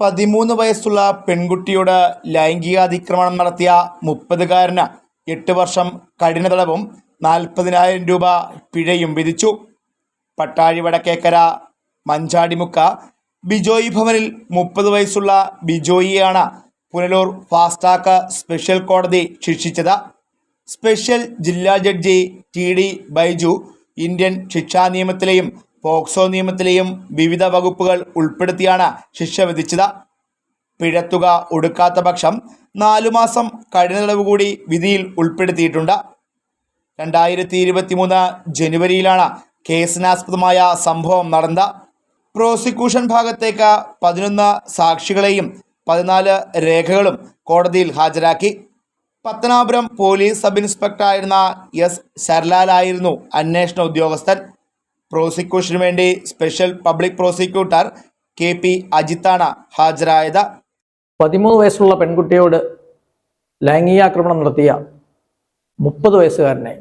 13 വയസ്സുള്ള പെൺകുട്ടിയോട് ലൈംഗികാതിക്രമണം നടത്തിയ 30-കാരന് 8 വർഷം കഠിന തടവും 40,000 രൂപ പിഴയും വിധിച്ചു. പട്ടാഴി വടക്കേക്കര മഞ്ചാടിമുക്ക് ബിജോയി ഭവനിൽ 30 വയസ്സുള്ള ബിജോയിയാണ് പുനലൂർ ഫാസ്റ്റ് ട്രാക്ക് സ്പെഷ്യൽ കോടതി ശിക്ഷിച്ചത്. സ്പെഷ്യൽ ജില്ലാ ജഡ്ജി TD ബൈജു ഇന്ത്യൻ ശിക്ഷാ നിയമത്തിലെയും പോക്സോ നിയമത്തിലെയും വിവിധ വകുപ്പുകൾ ഉൾപ്പെടുത്തിയാണ് ശിക്ഷ വിധിച്ചത്. പിഴത്തുക ഒടുക്കാത്ത പക്ഷം 4 മാസം കഠിന തടവ് കൂടി വിധിയിൽ ഉൾപ്പെടുത്തിയിട്ടുണ്ട്. 2023 ജനുവരിയിലാണ് കേസിനാസ്പദമായ സംഭവം നടന്നത്. പ്രോസിക്യൂഷൻ ഭാഗത്തേക്ക് 11 സാക്ഷികളെയും 14 രേഖകളും കോടതിയിൽ ഹാജരാക്കി. പത്തനാപുരം പോലീസ് സബ് ഇൻസ്പെക്ടറായിരുന്ന S. ശരലാലായിരുന്നു അന്വേഷണ ഉദ്യോഗസ്ഥൻ. പ്രോസിക്യൂഷനു വേണ്ടി സ്പെഷ്യൽ പബ്ലിക് പ്രോസിക്യൂട്ടർ KP അജിത്താണ് ഹാജരായത്. 13 വയസ്സുള്ള പെൺകുട്ടിയോട് ലൈംഗികാക്രമണം നടത്തിയ 30 വയസ്സുകാരനെ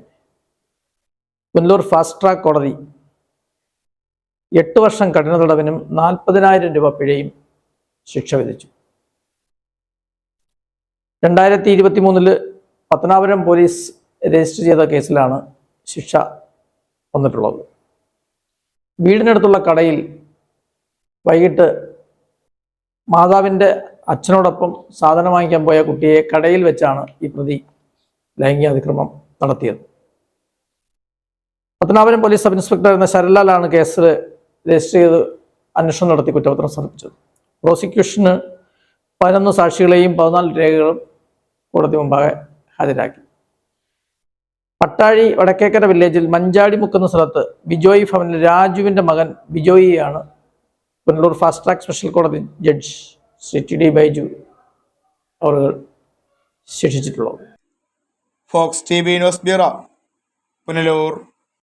പുനലൂർ ഫാസ്റ്റ് ട്രാക്ക് കോടതി 8 വർഷം കഠിന തടവിനും 40,000 രൂപ പിഴയും ശിക്ഷ വിധിച്ചു. 2023 പത്തനാപുരം പോലീസ് രജിസ്റ്റർ ചെയ്ത കേസിലാണ് ശിക്ഷ വന്നിട്ടുള്ളത്. വീടിനടുത്തുള്ള കടയിൽ വൈകിട്ട് മാതാവിൻ്റെ അച്ഛനോടൊപ്പം സാധനം വാങ്ങിക്കാൻ പോയ കുട്ടിയെ കടയിൽ വെച്ചാണ് ഈ പ്രതി ലൈംഗികാതിക്രമം നടത്തിയത്. പത്തനാപുരം പോലീസ് സബ് ഇൻസ്പെക്ടർ എന്ന ശരലാലാണ് കേസ് രജിസ്റ്റർ ചെയ്ത് അന്വേഷണം നടത്തി കുറ്റപത്രം സമർപ്പിച്ചത്. പ്രോസിക്യൂഷന് 11 സാക്ഷികളെയും 14 രേഖകളും കോടതി മുമ്പാകെ ഹാജരാക്കി. പട്ടാഴി വടക്കേക്കര വില്ലേജിൽ മഞ്ചാടിമുക്ക് എന്ന സ്ഥലത്ത് ബിജോയി ഭവനിൽ രാജുവിൻ്റെ മകൻ ബിജോയിയാണ് പുനലൂർ ഫാസ്റ്റ് ട്രാക്ക് സ്പെഷ്യൽ കോടതി ജഡ്ജ് ശ്രീ TD ബൈജു അവർ ശിക്ഷിച്ചിട്ടുള്ളത്. Fox TV news bureau, Punalur.